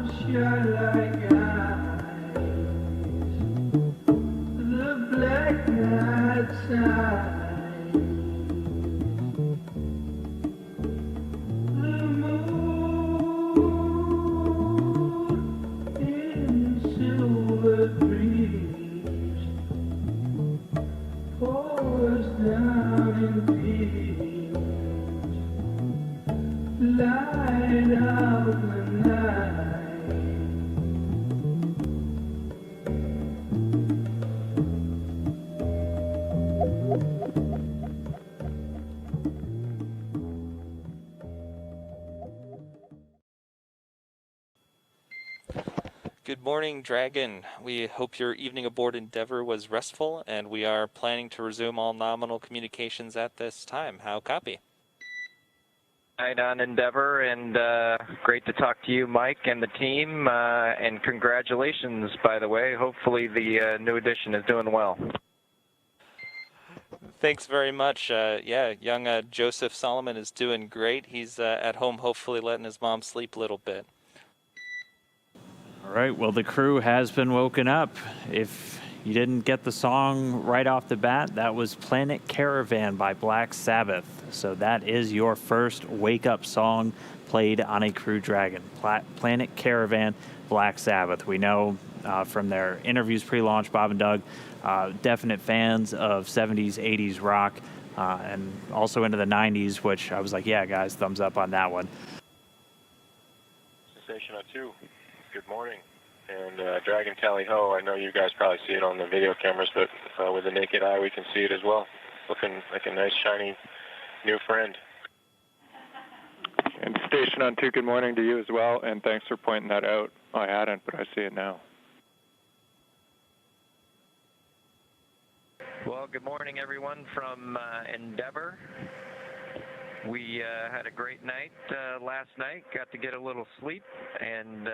like eyes, the black night side, the moon in silver dreams pours down in beams, light out the night. Good morning, Dragon. We hope your evening aboard Endeavour was restful, and we are planning to resume all nominal communications at this time. How copy? Night on Endeavour, and great to talk to you, Mike, and the team, and congratulations, by the way. Hopefully the new edition is doing well. Thanks very much. Yeah, young Joseph Solomon is doing great. He's at home, hopefully letting his mom sleep a little bit. All right, well, the crew has been woken up. If you didn't get the song right off the bat, that was Planet Caravan by Black Sabbath. So that is your first wake-up song played on a Crew Dragon. Planet Caravan, Black Sabbath. We know from their interviews pre-launch, Bob and Doug, definite fans of 70s, 80s rock, and also into the 90s, which I was like, yeah, guys, thumbs up on that one. Station 02. Good morning. And Dragon Tally Ho, I know you guys probably see it on the video cameras, but with the naked eye we can see it as well. Looking like a nice, shiny, new friend. And Station on 2, good morning to you as well, and thanks for pointing that out. I hadn't, but I see it now. Well, good morning, everyone, from Endeavour. We had a great night last night, got to get a little sleep, and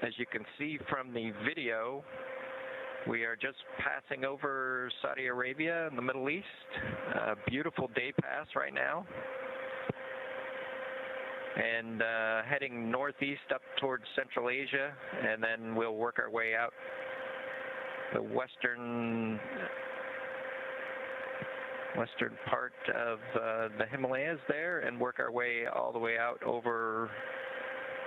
as you can see from the video, we are just passing over Saudi Arabia in the Middle East. Beautiful day pass right now. And heading northeast up towards Central Asia, and then we'll work our way out the western part of the Himalayas there, and work our way all the way out over,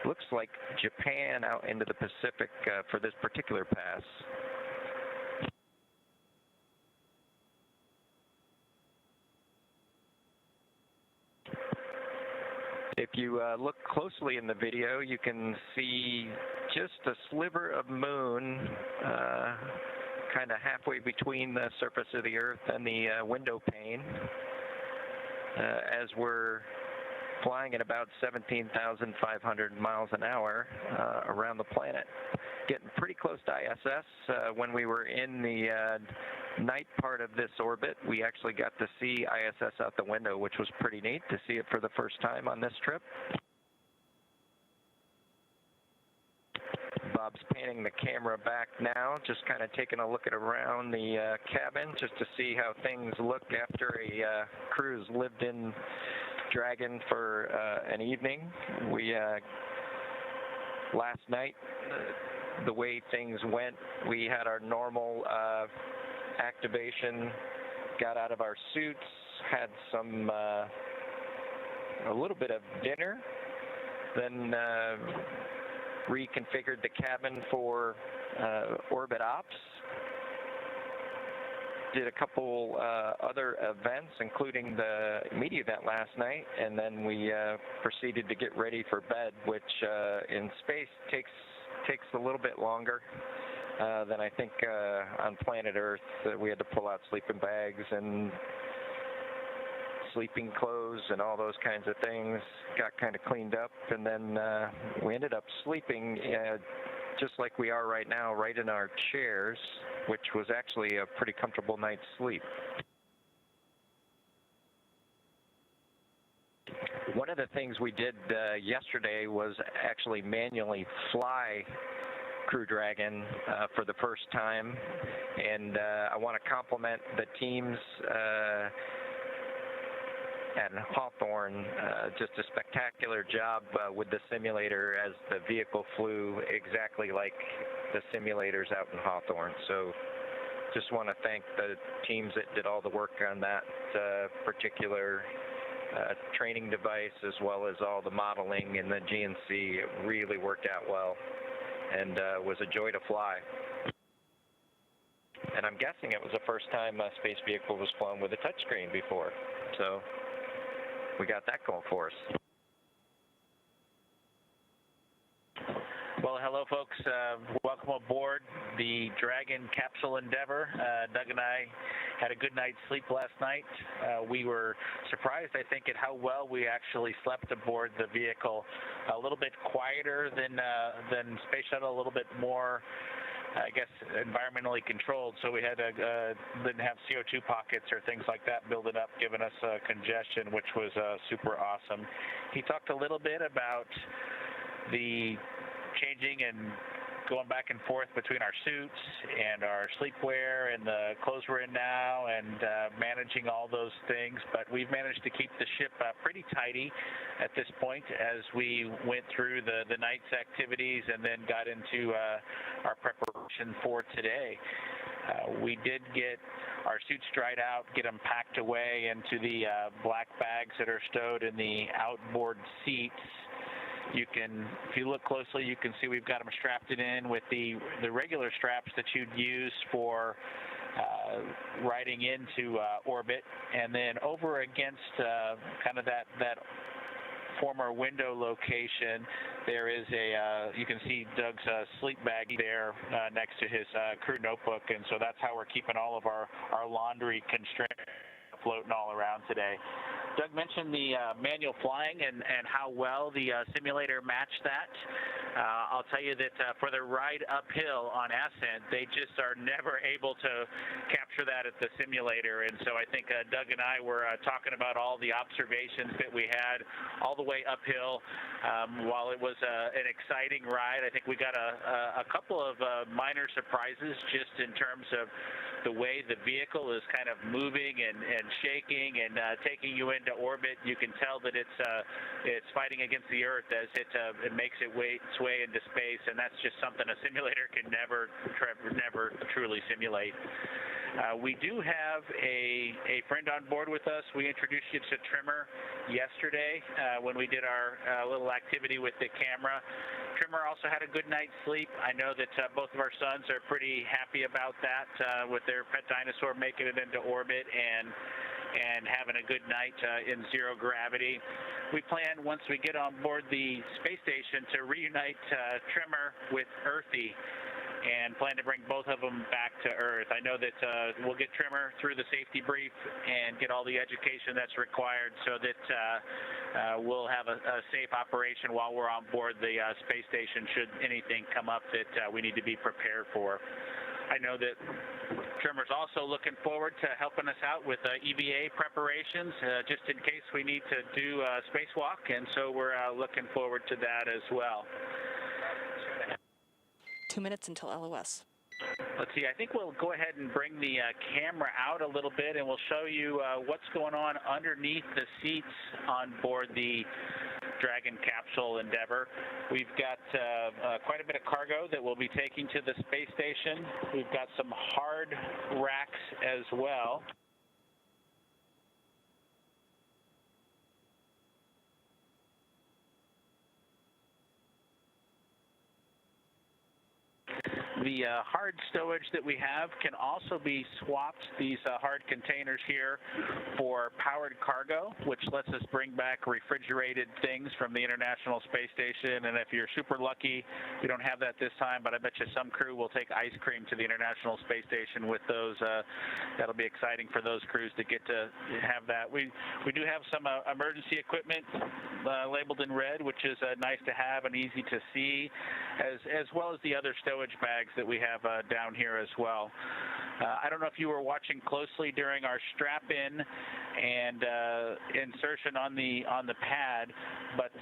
looks like Japan, out into the Pacific for this particular pass. If you look closely in the video, you can see just a sliver of moon kind of halfway between the surface of the Earth and the window pane as we're flying at about 17,500 miles an hour around the planet. Getting pretty close to ISS. When we were in the night part of this orbit, we actually got to see ISS out the window, which was pretty neat to see it for the first time on this trip. Bob's panning the camera back now, just kind of taking a look at around the cabin just to see how things look after a crew's lived in Dragon for an evening. We last night, the way things went, we had our normal activation, got out of our suits, had some a little bit of dinner, then reconfigured the cabin for orbit ops. Did a couple other events, including the media event last night, and then we proceeded to get ready for bed, which in space takes a little bit longer than I think on planet Earth. We had to pull out sleeping bags and sleeping clothes and all those kinds of things. Got kind of cleaned up, and then we ended up sleeping just like we are right now, right in our chairs, which was actually a pretty comfortable night's sleep. One of the things we did yesterday was actually manually fly Crew Dragon for the first time, and I want to compliment the team's at Hawthorne. Just a spectacular job with the simulator as the vehicle flew exactly like the simulators out in Hawthorne. So just want to thank the teams that did all the work on that particular training device, as well as all the modeling and the GNC. It really worked out well and was a joy to fly. And I'm guessing it was the first time a space vehicle was flown with a touchscreen before. So we got that going for us. Well, hello, folks. Welcome aboard the Dragon capsule Endeavour. Doug and I had a good night's sleep last night. We were surprised, I think, at how well we actually slept aboard the vehicle. A little bit quieter than Space Shuttle, a little bit more, I guess, environmentally controlled. So we had didn't have CO2 pockets or things like that building up, giving us congestion, which was super awesome. He talked a little bit about the changing and going back and forth between our suits and our sleepwear and the clothes we're in now, and managing all those things. But we've managed to keep the ship pretty tidy at this point as we went through the night's activities and then got into our preparation for today. We did get our suits dried out, get them packed away into the black bags that are stowed in the outboard seats. You can, if you look closely, you can see we've got them strapped in with the regular straps that you'd use for riding into orbit, and then over against kind of that former window location, there is a, you can see Doug's sleep bag there next to his crew notebook, and so that's how we're keeping all of our laundry constrained floating all around today. Doug mentioned the manual flying and how well the simulator matched that. I'll tell you that for the ride uphill on ascent, they just are never able to capture that at the simulator. And so I think Doug and I were talking about all the observations that we had all the way uphill. While it was an exciting ride, I think we got a couple of minor surprises just in terms of the way the vehicle is kind of moving and shaking and taking you into orbit. You can tell that it's fighting against the Earth as it makes its way into space, and that's just something a simulator can never truly simulate. We do have a friend on board with us. We introduced you to Trimmer yesterday when we did our little activity with the camera. Trimmer also had a good night's sleep. I know that both of our sons are pretty happy about that with their pet dinosaur making it into orbit and having a good night in zero gravity. We plan, once we get on board the space station, to reunite Trimmer with Earthy and plan to bring both of them back to Earth. I know that we'll get Trimmer through the safety brief and get all the education that's required so that we'll have a safe operation while we're on board the space station should anything come up that we need to be prepared for. I know that Trimmer's also looking forward to helping us out with EVA preparations, just in case we need to do a spacewalk, and so we're looking forward to that as well. 2 minutes until LOS. Let's see, I think we'll go ahead and bring the camera out a little bit, and we'll show you what's going on underneath the seats on board the Dragon capsule Endeavour. We've got quite a bit of cargo that we'll be taking to the space station. We've got some hard racks as well. The hard stowage that we have can also be swapped, these hard containers here, for powered cargo, which lets us bring back refrigerated things from the International Space Station. And if you're super lucky, we don't have that this time, but I bet you some crew will take ice cream to the International Space Station with those. That'll be exciting for those crews to get to have that. We do have some emergency equipment labeled in red, which is nice to have and easy to see, as well as the other stowage bags that we have down here as well. I don't know if you were watching closely during our strap-in and insertion on the pad, but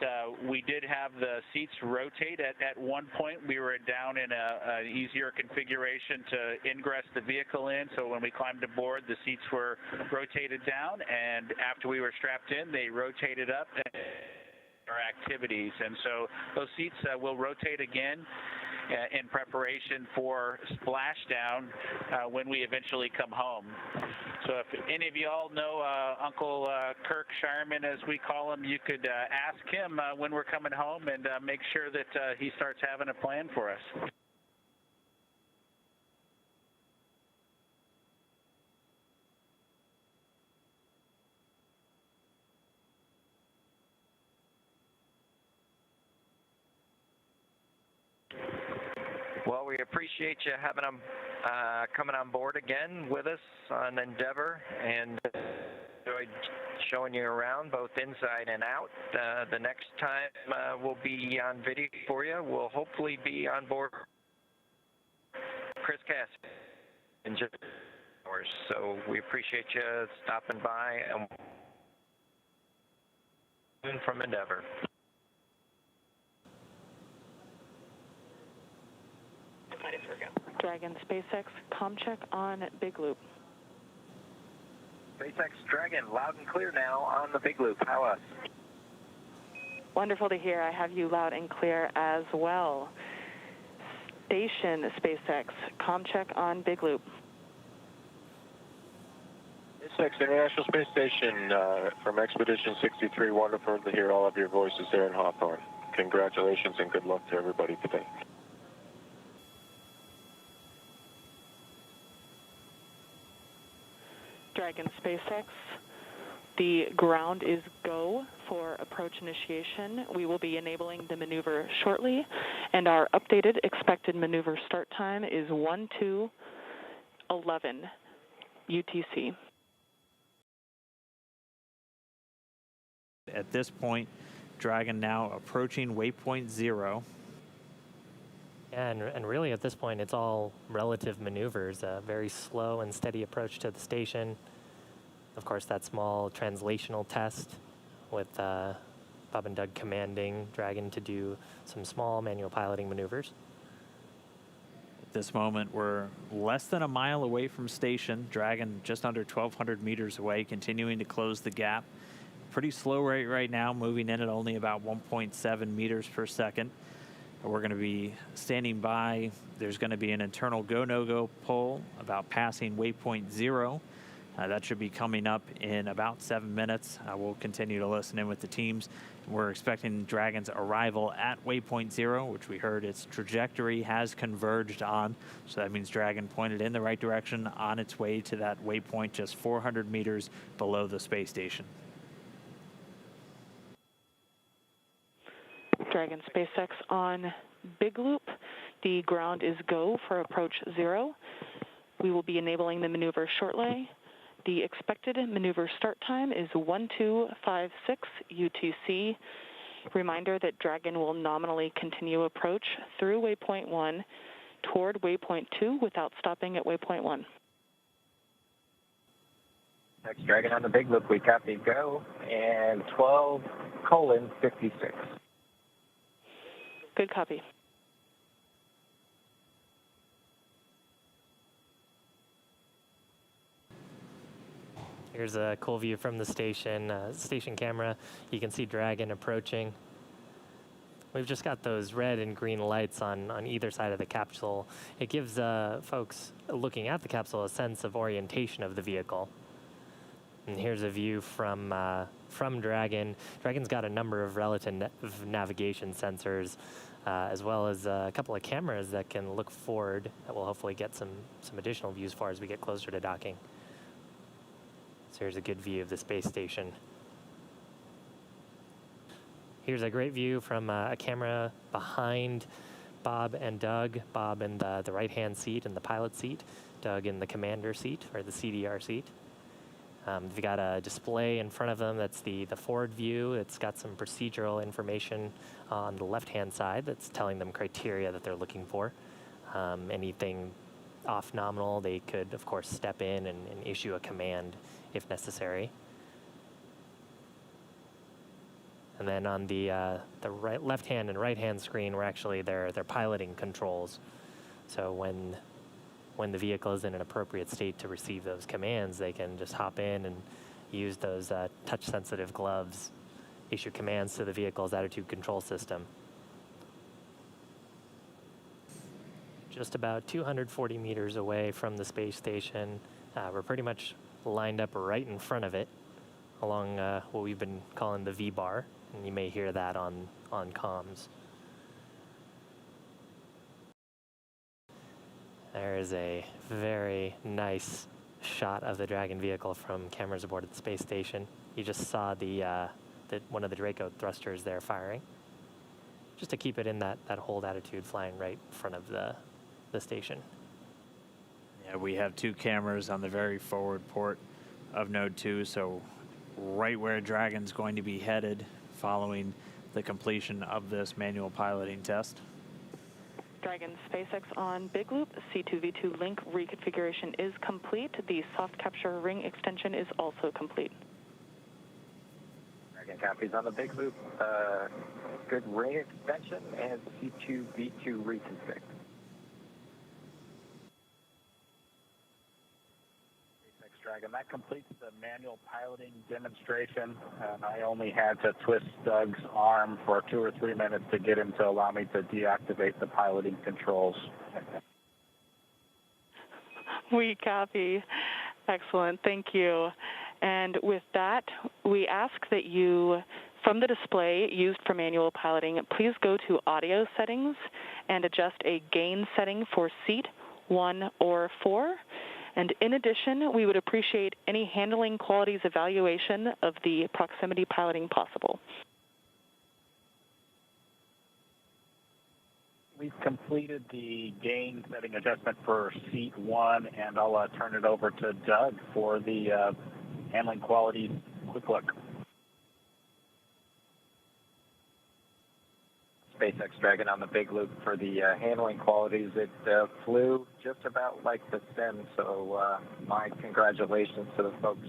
we did have the seats rotate. At one point, we were down in an easier configuration to ingress the vehicle in, so when we climbed aboard, the seats were rotated down, and after we were strapped in, they rotated up our activities. And so those seats will rotate again in preparation for splashdown when we eventually come home. So if any of you all know Uncle Kirk Shireman, as we call him, you could ask him when we're coming home and make sure that he starts having a plan for us. Well, we appreciate you having them coming on board again with us on Endeavour, and enjoyed showing you around both inside and out. The next time we'll be on video for you. We'll hopefully be on board Chris Cassidy in just hours. So we appreciate you stopping by and from Endeavour. Dragon SpaceX, comm check on Big Loop. SpaceX Dragon, loud and clear now on the Big Loop. How us? Wonderful to hear. I have you loud and clear as well. Station SpaceX, comm check on Big Loop. SpaceX International Space Station from Expedition 63. Wonderful to hear all of your voices there in Hawthorne. Congratulations and good luck to everybody today. Dragon SpaceX, the ground is go for approach initiation. We will be enabling the maneuver shortly, and our updated expected maneuver start time is 12:11 UTC. At this point, Dragon now approaching waypoint 0. And really at this point, it's all relative maneuvers, a very slow and steady approach to the station. Of course, that small translational test with Bob and Doug commanding Dragon to do some small manual piloting maneuvers. At this moment, we're less than a mile away from station. Dragon just under 1,200 meters away, continuing to close the gap. Pretty slow rate right now, moving in at only about 1.7 meters per second. We're going to be standing by. There's going to be an internal go-no-go poll about passing waypoint 0. That should be coming up in about 7 minutes. We'll continue to listen in with the teams. We're expecting Dragon's arrival at waypoint 0, which we heard its trajectory has converged on. So that means Dragon pointed in the right direction on its way to that waypoint just 400 meters below the space station. Dragon SpaceX on Big Loop. The ground is go for approach 0. We will be enabling the maneuver shortly. The expected maneuver start time is 12:56 UTC. Reminder that Dragon will nominally continue approach through waypoint 1 toward waypoint 2 without stopping at waypoint 1. Next Dragon on the Big Loop, we copy go, and 12:56. Good copy. Here's a cool view from the station camera. You can see Dragon approaching. We've just got those red and green lights on either side of the capsule. It gives folks looking at the capsule a sense of orientation of the vehicle. And here's a view from Dragon. Dragon's got a number of relative navigation sensors, as well as a couple of cameras that can look forward. That will hopefully get some additional views far as we get closer to docking. So here's a good view of the space station. Here's a great view from a camera behind Bob and Doug. Bob in the right-hand seat in the pilot seat. Doug in the commander seat, or the CDR seat. They've got a display in front of them that's the forward view. It's got some procedural information on the left-hand side that's telling them criteria that they're looking for. Anything off nominal, they could, of course, step in and issue a command if necessary. And then on the left-hand and right-hand screen were actually their piloting controls. So when the vehicle is in an appropriate state to receive those commands, they can just hop in and use those touch-sensitive gloves, issue commands to the vehicle's attitude control system. Just about 240 meters away from the space station. We're pretty much lined up right in front of it along what we've been calling the V-bar, and you may hear that on comms. There is a very nice shot of the Dragon vehicle from cameras aboard at the space station. You just saw one of the Draco thrusters there firing, just to keep it in that hold attitude, flying right in front of the station. Yeah, we have 2 cameras on the very forward port of Node 2, so right where Dragon's going to be headed following the completion of this manual piloting test. Dragon SpaceX on Big Loop. C2V2 link reconfiguration is complete. The soft capture ring extension is also complete. Dragon copies on the Big Loop. Good ring extension and C2V2 reconfig. SpaceX Dragon, that completes the manual piloting demonstration. I only had to twist Doug's arm for 2 or 3 minutes to get him to allow me to deactivate the piloting controls. We copy. Excellent. Thank you. And with that, we ask that you, from the display used for manual piloting, please go to audio settings and adjust a gain setting for seat 1 or 4. And in addition, we would appreciate any handling qualities evaluation of the proximity piloting possible. We've completed the gain setting adjustment for seat 1, and I'll turn it over to Doug for the handling qualities quick look. SpaceX Dragon on the Big Loop for the handling qualities. It flew just about like the sim, so my congratulations to the folks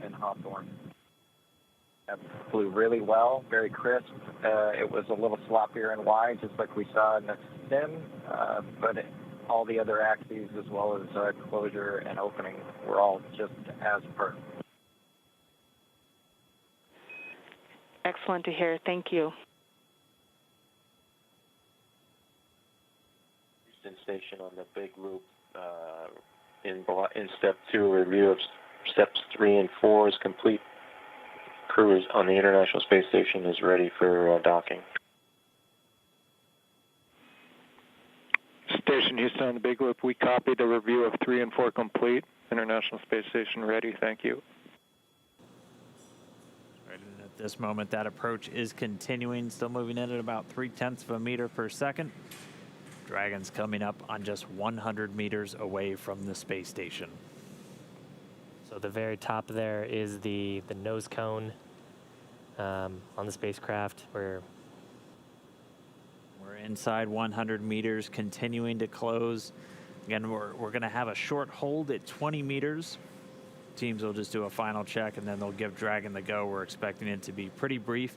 in Hawthorne. It flew really well, very crisp. It was a little sloppier and wide, just like we saw in the sim, but all the other axes, as well as closure and opening, were all just as per. Excellent to hear. Thank you. Station on the Big Loop. In step 2, review of steps 3 and 4 is complete. Crew on the International Space Station is ready for docking. Station Houston on the Big Loop, we copied the review of 3 and 4 complete. International Space Station ready, thank you. Right, and at this moment, that approach is continuing, still moving in at about 0.3 of a meter per second. Dragon's coming up on just 100 meters away from the space station. So the very top there is the nose cone on the spacecraft. We're inside 100 meters, continuing to close. Again, we're going to have a short hold at 20 meters. Teams will just do a final check, and then they'll give Dragon the go. We're expecting it to be pretty brief.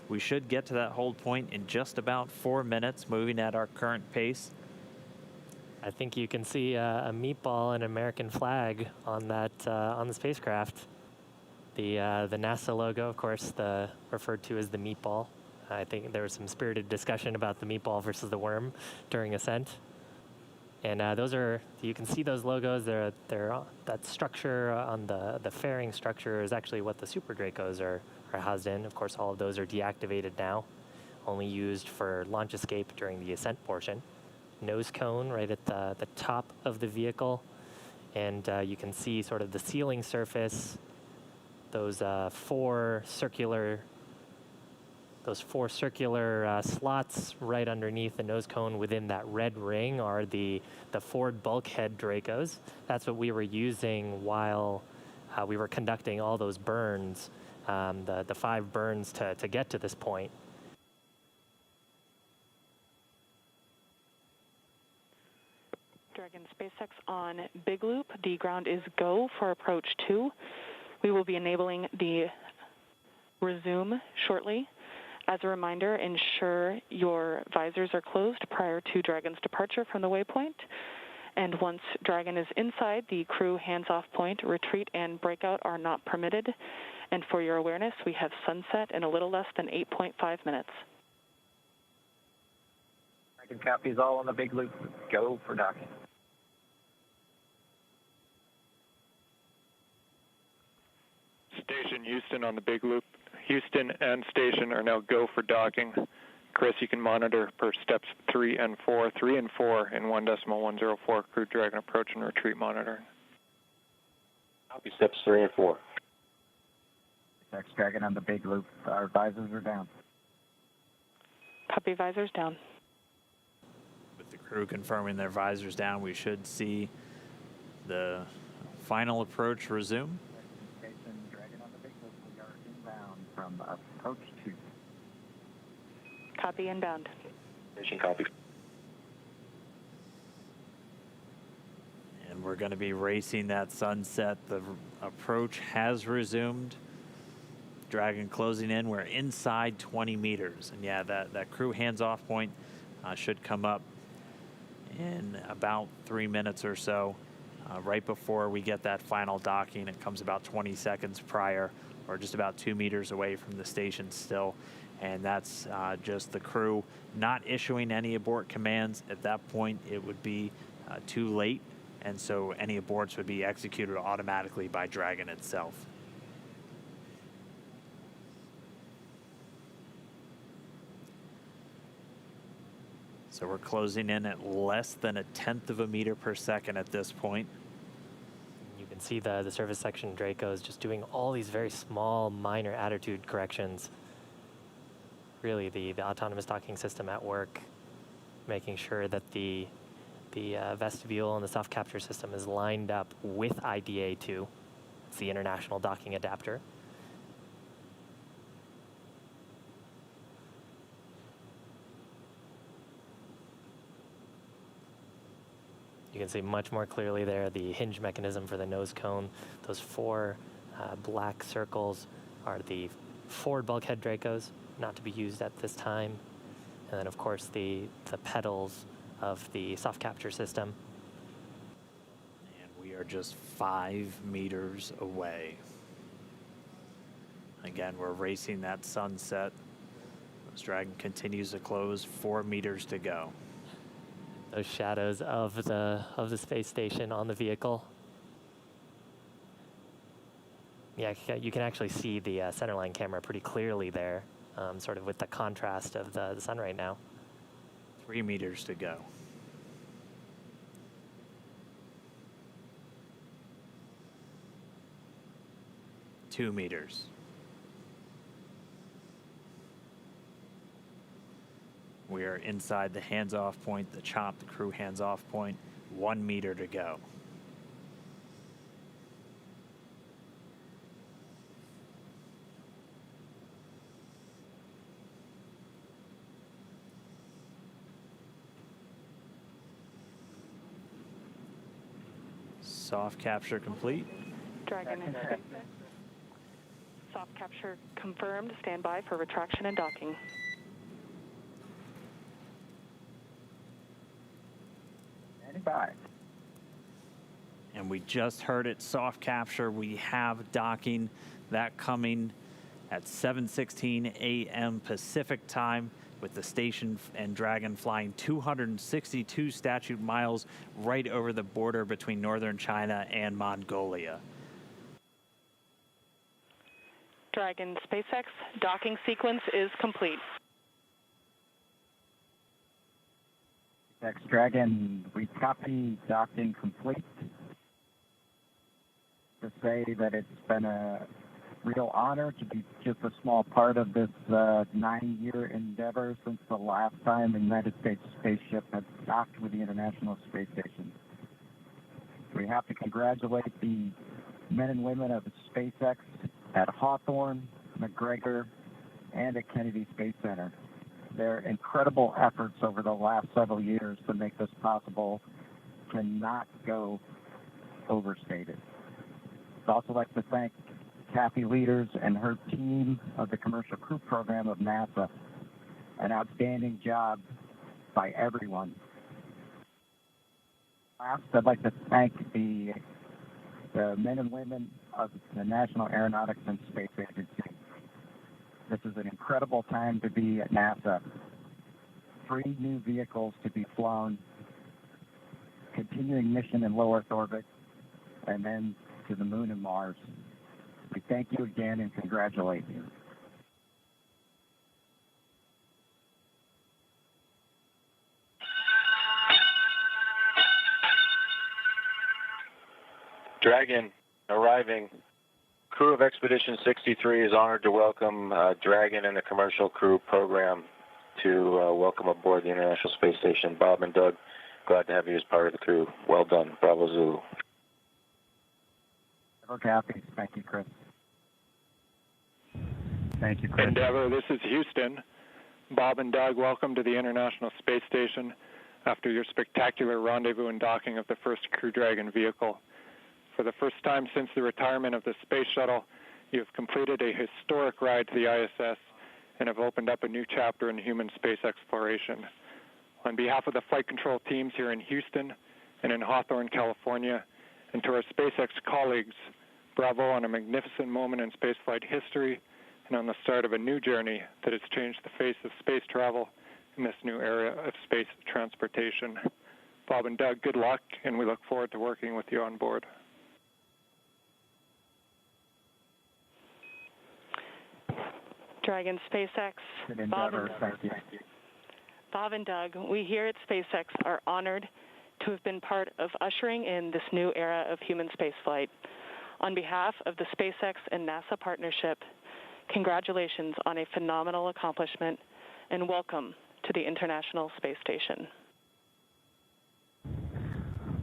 We should get to that hold point in just about 4 minutes, moving at our current pace. I think you can see a meatball and American flag on that on the spacecraft. The NASA logo, of course, referred to as the meatball. I think there was some spirited discussion about the meatball versus the worm during ascent. And you can see those logos. That structure on the fairing structure is actually what the Super Dracos are housed in. Of course, all of those are deactivated now, only used for launch escape during the ascent portion. Nose cone right at the top of the vehicle, and you can see sort of the ceiling surface. Those four circular slots right underneath the nose cone within that red ring are the Ford bulkhead Dracos. That's what we were using while we were conducting all those burns. The 5 burns to get to this point. Dragon SpaceX on Big Loop. The ground is go for approach 2. We will be enabling the resume shortly. As a reminder, ensure your visors are closed prior to Dragon's departure from the waypoint. And once Dragon is inside the crew hands-off point, retreat and breakout are not permitted. And for your awareness, we have sunset in a little less than 8.5 minutes. Dragon copies all on the big loop. Go for docking. Station Houston on the big loop. Houston and station are now go for docking. Chris, you can monitor per steps 3 and 4. 3 and 4 in 1.104 Crew Dragon approach and retreat monitoring. Copy steps 3 and 4. SpaceX Dragon on the big loop. Our visors are down. Copy, visors down. With the crew confirming their visors down, we should see the final approach resume. Station Dragon on the big loop. We are inbound from approach 2. Copy, inbound. Station copy. And we're going to be racing that sunset. The approach has resumed. Dragon closing in. We're inside 20 meters. And yeah, that crew hands-off point should come up in about 3 minutes or so. Right before we get that final docking, it comes about 20 seconds prior, or just about 2 meters away from the station still. And that's just the crew not issuing any abort commands. At that point, it would be too late, and so any aborts would be executed automatically by Dragon itself. So we're closing in at less than 1/10 of a meter per second at this point. You can see the service section Draco is just doing all these very small, minor attitude corrections. Really, the autonomous docking system at work, making sure that the vestibule and the soft capture system is lined up with IDA2. It's the international docking adapter. You can see much more clearly there the hinge mechanism for the nose cone. Those 4 black circles are the forward bulkhead Dracos, not to be used at this time. And then, of course, the pedals of the soft capture system. And we are just 5 meters away. Again, we're racing that sunset. This Dragon continues to close, 4 meters to go. Those shadows of the space station on the vehicle. Yeah, you can actually see the centerline camera pretty clearly there, sort of with the contrast of the sun right now. 3 meters to go. Two meters. We are inside the hands-off point, the chop, the crew hands-off point. 1 meter to go. Soft capture complete. Dragon and SpaceX. Soft capture confirmed. Stand by for retraction and docking. And we just heard it, soft capture. We have docking, that coming at 7:16 a.m. Pacific time, with the station and Dragon flying 262 statute miles right over the border between northern China and Mongolia. Dragon SpaceX docking sequence is complete. SpaceX Dragon, we copy docking complete. To say that it's been a real honor to be just a small part of this 9-year endeavor since the last time a United States spaceship had docked with the International Space Station. We have to congratulate the men and women of SpaceX at Hawthorne, McGregor, and at Kennedy Space Center. Their incredible efforts over the last several years to make this possible cannot go overstated. I'd also like to thank Kathy leaders and her team of the Commercial Crew Program of NASA. An outstanding job by everyone. Last, I'd like to thank the men and women of the National Aeronautics and Space Agency. This is an incredible time to be at NASA. 3 new vehicles to be flown, continuing mission in low Earth orbit, and then to the moon and Mars. We thank you again and congratulate you. Dragon arriving. Crew of Expedition 63 is honored to welcome Dragon and the Commercial Crew Program to welcome aboard the International Space Station. Bob and Doug, glad to have you as part of the crew. Well done. Bravo Zulu. Kathy. Thank you, Chris. Thank you, Chris. Endeavour, this is Houston. Bob and Doug, welcome to the International Space Station after your spectacular rendezvous and docking of the first Crew Dragon vehicle. For the first time since the retirement of the Space Shuttle, you have completed a historic ride to the ISS and have opened up a new chapter in human space exploration. On behalf of the flight control teams here in Houston and in Hawthorne, California, and to our SpaceX colleagues, bravo on a magnificent moment in spaceflight history and on the start of a new journey that has changed the face of space travel in this new era of space transportation. Bob and Doug, good luck, and we look forward to working with you on board. Dragon, SpaceX, Bob and Doug, we here at SpaceX are honored to have been part of ushering in this new era of human spaceflight. On behalf of the SpaceX and NASA partnership, congratulations on a phenomenal accomplishment and welcome to the International Space Station.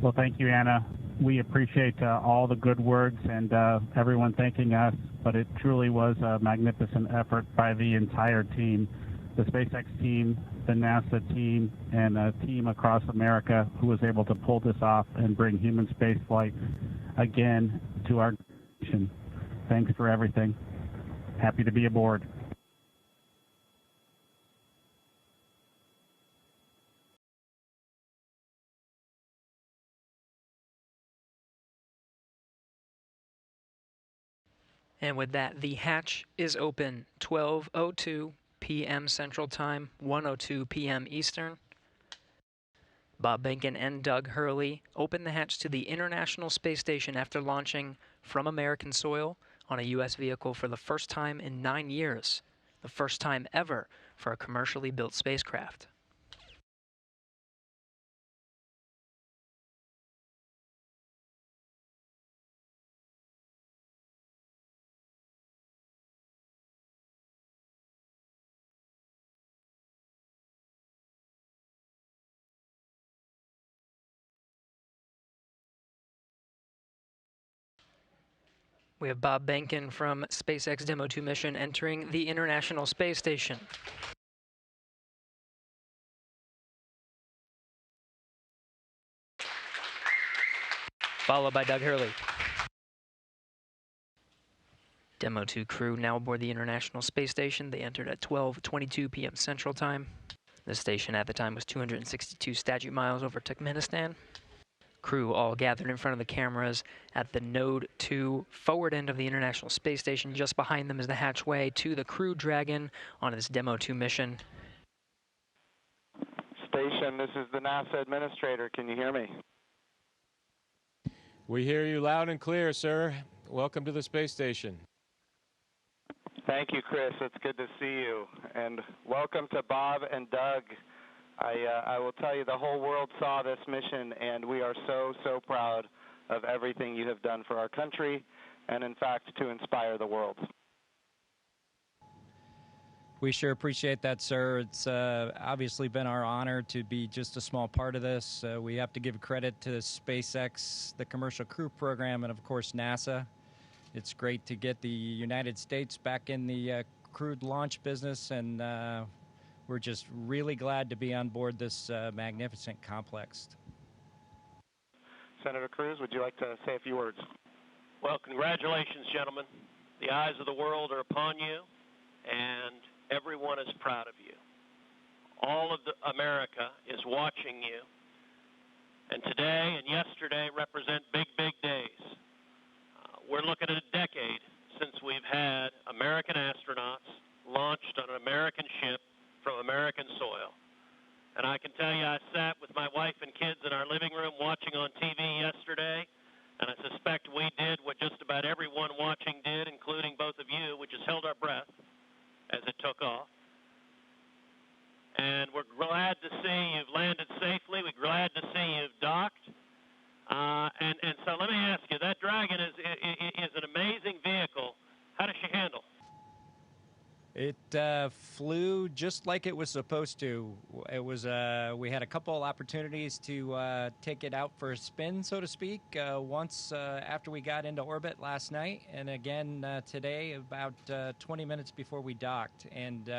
Well, thank you, Anna. We appreciate all the good words and everyone thanking us, but it truly was a magnificent effort by the entire team, the SpaceX team, the NASA team, and a team across America who was able to pull this off and bring human spaceflight again to our nation. Thanks for everything. Happy to be aboard. And with that, the hatch is open. 12:02 p.m. Central Time, 1:02 p.m. Eastern. Bob Behnken and Doug Hurley opened the hatch to the International Space Station after launching from American soil on a U.S. vehicle for the first time in 9 years, the first time ever for a commercially built spacecraft. We have Bob Behnken from SpaceX Demo 2 mission entering the International Space Station. Followed by Doug Hurley. Demo 2 crew now aboard the International Space Station. They entered at 12:22 p.m. Central Time. The station at the time was 262 statute miles over Turkmenistan. Crew all gathered in front of the cameras at the Node 2 forward end of the International Space Station. Just behind them is the hatchway to the Crew Dragon on its Demo 2 mission. Station, this is the NASA administrator. Can you hear me? We hear you loud and clear, sir. Welcome to the space station. Thank you, Chris. It's good to see you. And welcome to Bob and Doug. I will tell you, the whole world saw this mission, and we are so, so proud of everything you have done for our country and, in fact, to inspire the world. We sure appreciate that, sir. It's obviously been our honor to be just a small part of this. We have to give credit to SpaceX, the Commercial Crew Program, and, of course, NASA. It's great to get the United States back in the crewed launch business, and we're just really glad to be on board this magnificent complex. Senator Cruz, would you like to say a few words? Well, congratulations, gentlemen. The eyes of the world are upon you, and everyone is proud of you. All of America is watching you, and today and yesterday represent big, big days. We're looking at a decade since we've had American astronauts launched on an American ship from American soil. And I can tell you, I sat with my wife and kids in our living room watching on TV yesterday, and I suspect we did what just about everyone watching did, including both of you, which is held our breath as it took off. And we're glad to see you've landed safely. We're glad to see you've docked. And so let me ask you, that Dragon is an amazing vehicle. How does she handle? It flew just like it was supposed to. It was we had a couple opportunities to take it out for a spin, so to speak. Once after we got into orbit last night, and again today about 20 minutes before we docked. And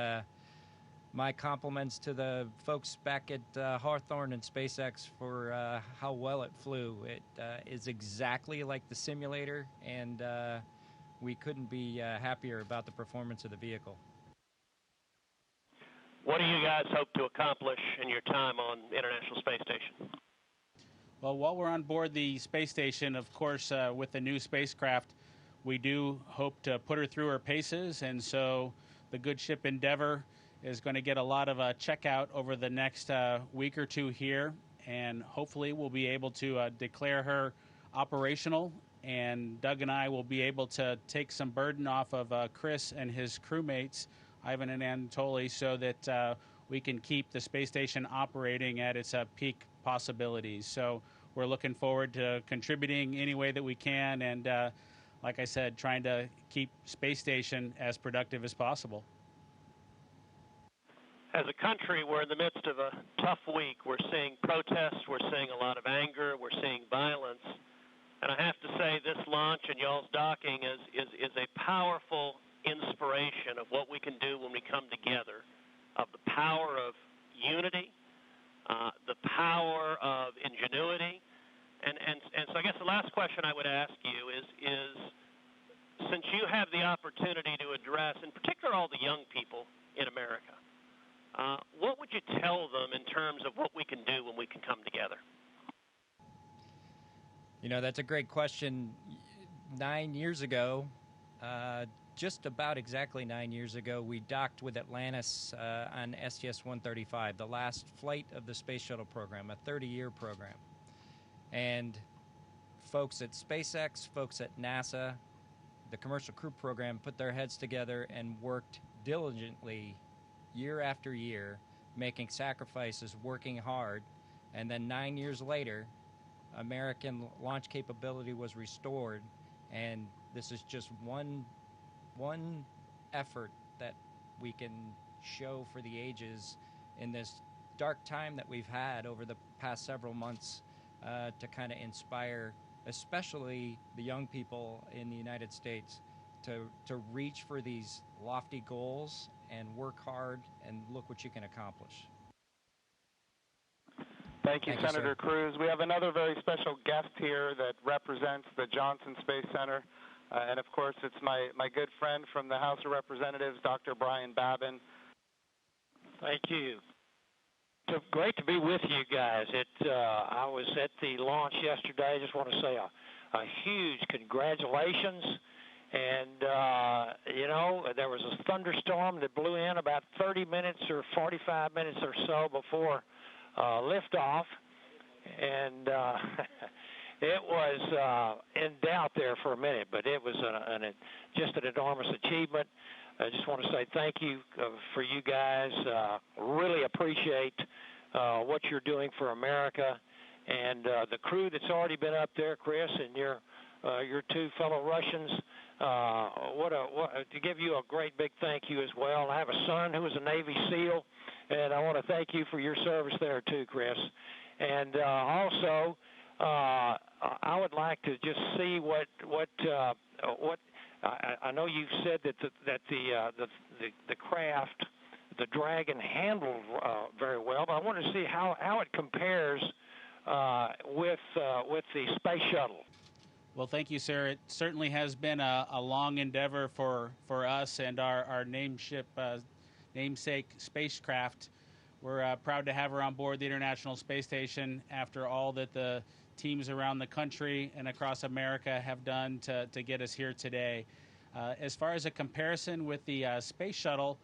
my compliments to the folks back at Hawthorne and SpaceX for how well it flew. It is exactly like the simulator, and we couldn't be happier about the performance of the vehicle. What do you guys hope to accomplish in your time on the International Space Station? Well, while we're on board the space station, of course, with the new spacecraft, we do hope to put her through her paces, and so the good ship Endeavour is going to get a lot of checkout over the next week or two here, and hopefully we'll be able to declare her operational, and Doug and I will be able to take some burden off of Chris and his crewmates, Ivan and Anatoly, so that we can keep the space station operating at its peak possibilities. So we're looking forward to contributing any way that we can, and like I said, trying to keep space station as productive as possible. As a country, we're in the midst of a tough week. We're seeing protests, we're seeing a lot of anger, we're seeing violence. And I have to say, this launch and y'all's docking is a powerful inspiration of what we can do when we come together, of the power of unity, the power of ingenuity. And so I guess the last question I would ask you is since you have the opportunity to address, in particular, all the young people in America, what would you tell them in terms of what we can do when we can come together? You know, that's a great question. 9 years ago, just about exactly 9 years ago, we docked with Atlantis on STS-135, the last flight of the Space Shuttle program, a 30-year program. And folks at SpaceX, folks at NASA, the Commercial Crew Program put their heads together and worked diligently year after year, making sacrifices, working hard, and then 9 years later, American launch capability was restored, and this is just one effort that we can show for the ages in this dark time that we've had over the past several months to kind of inspire, especially the young people in the United States, to reach for these lofty goals and work hard and look what you can accomplish. Thank you, Senator Cruz. We have another very special guest here that represents the Johnson Space Center. And of course, it's my good friend from the House of Representatives, Dr. Brian Babin. Thank you. It's great to be with you guys. I was at the launch yesterday. I just want to say a huge congratulations. And, you know, there was a thunderstorm that blew in about 30 minutes or 45 minutes or so before liftoff. And it was in doubt there for a minute, but it was just an enormous achievement. I just want to say thank you for you guys. Really appreciate what you're doing for America. And the crew that's already been up there, Chris, and your two fellow Russians, to give you a great big thank you as well. I have a son who was a Navy SEAL, and I want to thank you for your service there too, Chris. And also, I would like to just see what I know you've said that the craft, the Dragon, handled very well, but I want to see how it compares with the space shuttle. Well, thank you, sir. It certainly has been a long endeavor for us and our namesake spacecraft. We're proud to have her on board the International Space Station after all that the teams around the country and across America have done to get us here today. As far as a comparison with the space shuttle,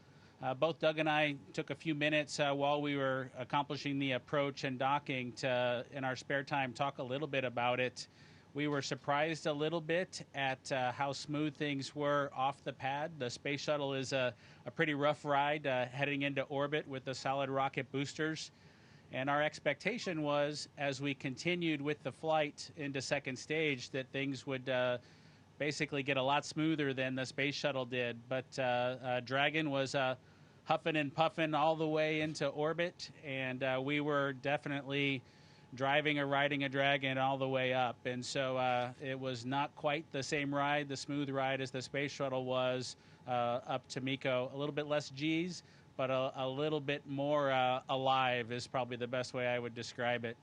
both Doug and I took a few minutes while we were accomplishing the approach and docking to, in our spare time, talk a little bit about it. We were surprised a little bit at how smooth things were off the pad. The space shuttle is a pretty rough ride heading into orbit with the solid rocket boosters. And our expectation was, as we continued with the flight into second stage, that things would basically get a lot smoother than the space shuttle did. But Dragon was huffing and puffing all the way into orbit, and we were definitely driving or riding a Dragon all the way up. And so it was not quite the same ride, the smooth ride, as the space shuttle was up to Miko. A little bit less G's, but a little bit more alive is probably the best way I would describe it.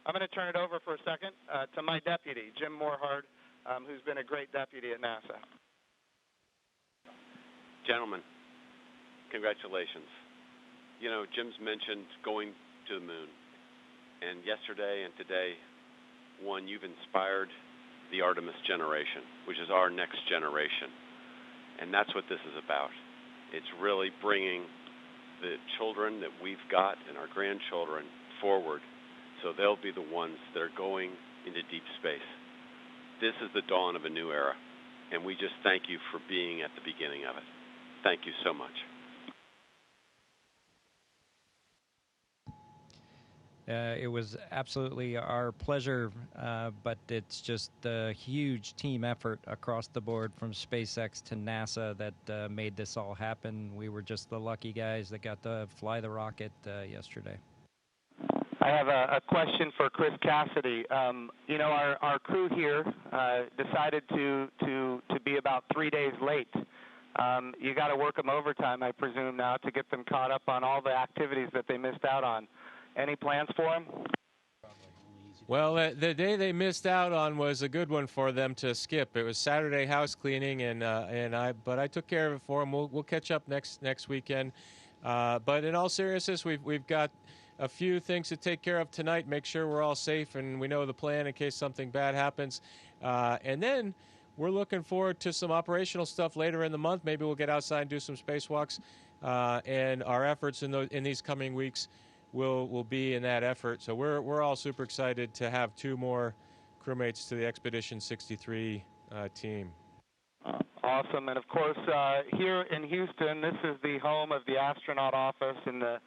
I'm going to turn it over for a second to my deputy, Jim Morehard, who's been a great deputy at NASA. Gentlemen, congratulations. You know, Jim's mentioned going to the moon. And yesterday and today, one, you've inspired the Artemis generation, which is our next generation. And that's what this is about. It's really bringing the children that we've got and our grandchildren forward, so they'll be the ones that are going into deep space. This is the dawn of a new era, and we just thank you for being at the beginning of it. Thank you so much. It was absolutely our pleasure, but it's just a huge team effort across the board from SpaceX to NASA that made this all happen. We were just the lucky guys that got to fly the rocket yesterday. I have a question for Chris Cassidy. You know, our crew here decided to be about 3 days late. You got to work them overtime, I presume, now to get them caught up on all the activities that they missed out on. Any plans for them? Well, the day they missed out on was a good one for them to skip. It was Saturday house cleaning, but I took care of it for them. We'll catch up next weekend. But in all seriousness, we've got a few things to take care of tonight. Make sure we're all safe and we know the plan in case something bad happens. And then we're looking forward to some operational stuff later in the month. Maybe we'll get outside and do some spacewalks. And our efforts in these coming weeks will be in that effort. So we're all super excited to have 2 more crewmates to the Expedition 63 team. Awesome. And of course, here in Houston, this is the home of the astronaut office, and the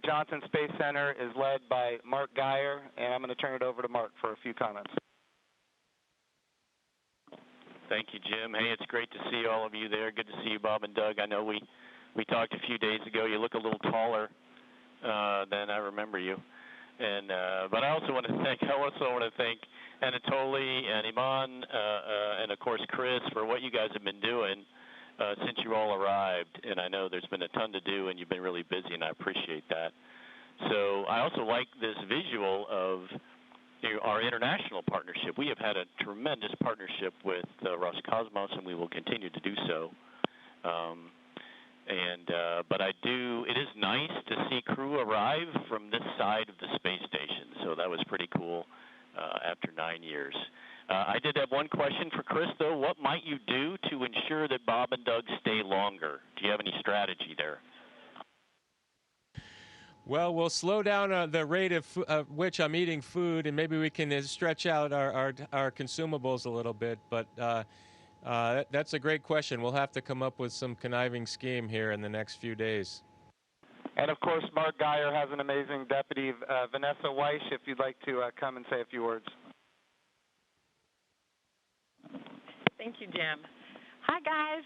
Johnson Space Center is led by Mark Geyer, and I'm going to turn it over to Mark for a few comments. Thank you, Jim. Hey, it's great to see all of you there. Good to see you, Bob and Doug. I know we talked a few days ago. You look a little taller than I remember you. And but I also want to thank Anatoly and Ivan and of course Chris for what you guys have been doing since you all arrived. And I know there's been a ton to do, and you've been really busy, and I appreciate that. So I also like this visual of our international partnership. We have had a tremendous partnership with Roscosmos, and we will continue to do so. But it is nice to see crew arrive from this side of the space station. So that was pretty cool after 9 years. I did have one question for Chris, though. What might you do to ensure that Bob and Doug stay longer? Do you have any strategy there? Well, we'll slow down the rate of which I'm eating food, and maybe we can stretch out our consumables a little bit. But that's a great question. We'll have to come up with some conniving scheme here in the next few days. And of course, Mark Geyer has an amazing deputy, Vanessa Weiss, if you'd like to come and say a few words. Thank you, Jim. Hi, guys.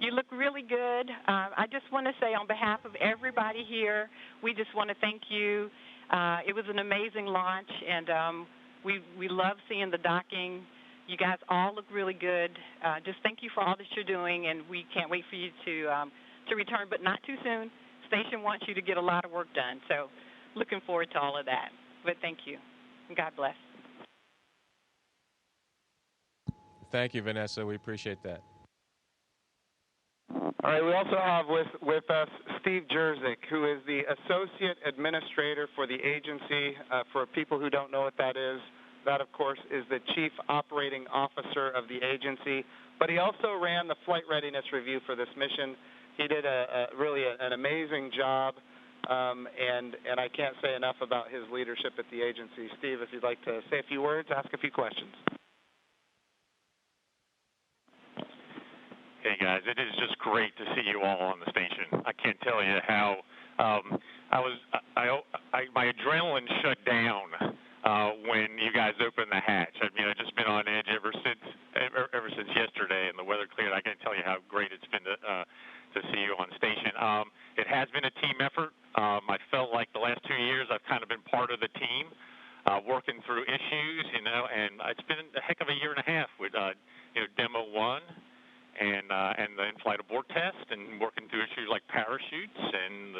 You look really good. I just want to say on behalf of everybody here, we just want to thank you. It was an amazing launch, and we love seeing the docking. You guys all look really good. Just thank you for all that you're doing, and we can't wait for you to return, but not too soon. Station wants you to get a lot of work done, so looking forward to all of that. But thank you, and God bless. Thank you, Vanessa. We appreciate that. All right, we also have with us Steve Jerzik, who is the Associate Administrator for the agency. For people who don't know what that is, that, of course, is the Chief Operating Officer of the agency. But he also ran the flight readiness review for this mission. He did really an amazing job, and I can't say enough about his leadership at the agency. Steve, if you'd like to say a few words, ask a few questions. Hey guys, it is just great to see you all on the station. I can't tell you how my adrenaline shut down when you guys opened the hatch. I mean, I've just been on edge ever since yesterday, and the weather cleared. I can't tell you how great it's been to see you on station. It has been a team effort. I felt like the last 2 years I've kind of been part of the team, working through issues, and it's been a heck of a year and a half with Demo 1. And the in-flight abort test, and working through issues like parachutes and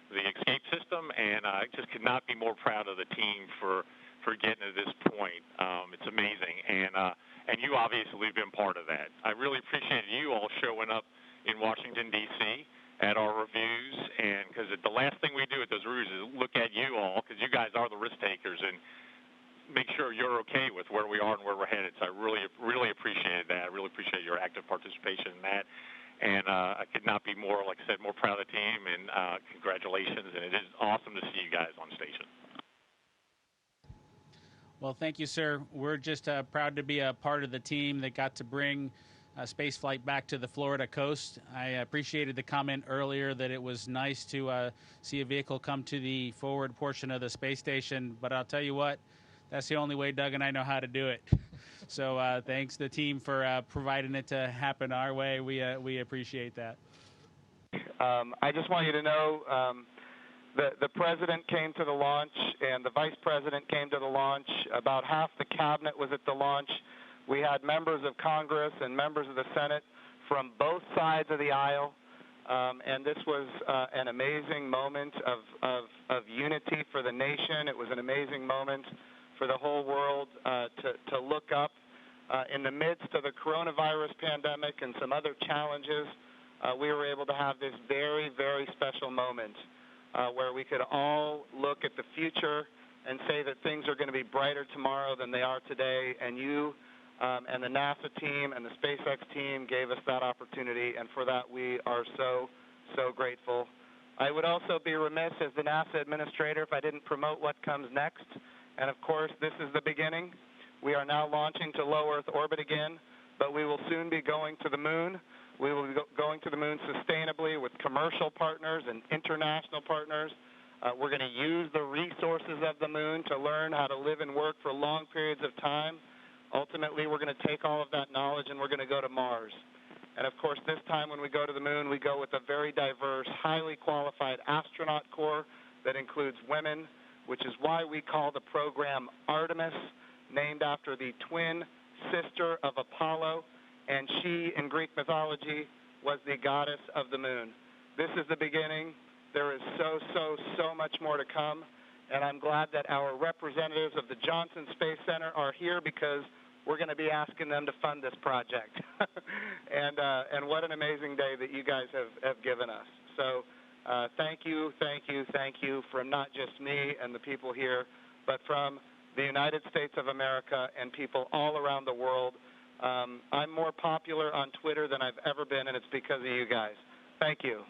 the escape system, and I just could not be more proud of the team for getting to this point. It's amazing, and you obviously have been part of that. I really appreciate you all showing up in Washington, D.C. at our reviews, and because the last thing we do at those reviews is look at you all, because you guys are the risk takers, and make sure you're okay with where we are and where we're headed. So I really appreciate that. I really appreciate your active participation in that. And I could not be more, like I said, more proud of the team, and congratulations. And it is awesome to see you guys on station. Well, thank you, sir. We're just proud to be a part of the team that got to bring spaceflight back to the Florida coast. I appreciated the comment earlier that it was nice to see a vehicle come to the forward portion of the space station. But I'll tell you what, that's the only way Doug and I know how to do it. So thanks to the team for providing it to happen our way. We appreciate that. I just want you to know the president came to the launch and the vice president came to the launch. About half the cabinet was at the launch. We had members of Congress and members of the Senate from both sides of the aisle. And this was an amazing moment of unity for the nation. It was an amazing moment for the whole world to look up. In the midst of the coronavirus pandemic and some other challenges, we were able to have this very, very special moment where we could all look at the future and say that things are going to be brighter tomorrow than they are today. And you and the NASA team and the SpaceX team gave us that opportunity, and for that we are so, so grateful. I would also be remiss as the NASA administrator if I didn't promote what comes next. And of course, this is the beginning. We are now launching to low Earth orbit again, but we will soon be going to the moon. We will be going to the moon sustainably with commercial partners and international partners. We're going to use the resources of the moon to learn how to live and work for long periods of time. Ultimately, we're going to take all of that knowledge and we're going to go to Mars. And of course, this time when we go to the moon, we go with a very diverse, highly qualified astronaut corps that includes women, which is why we call the program Artemis, named after the twin sister of Apollo, and she, in Greek mythology, was the goddess of the moon. This is the beginning. There is so much more to come, and I'm glad that our representatives of the Johnson Space Center are here because we're going to be asking them to fund this project. And what an amazing day that you guys have given us. So thank you from not just me and the people here, but from the United States of America and people all around the world. I'm more popular on Twitter than I've ever been, and it's because of you guys. Thank you.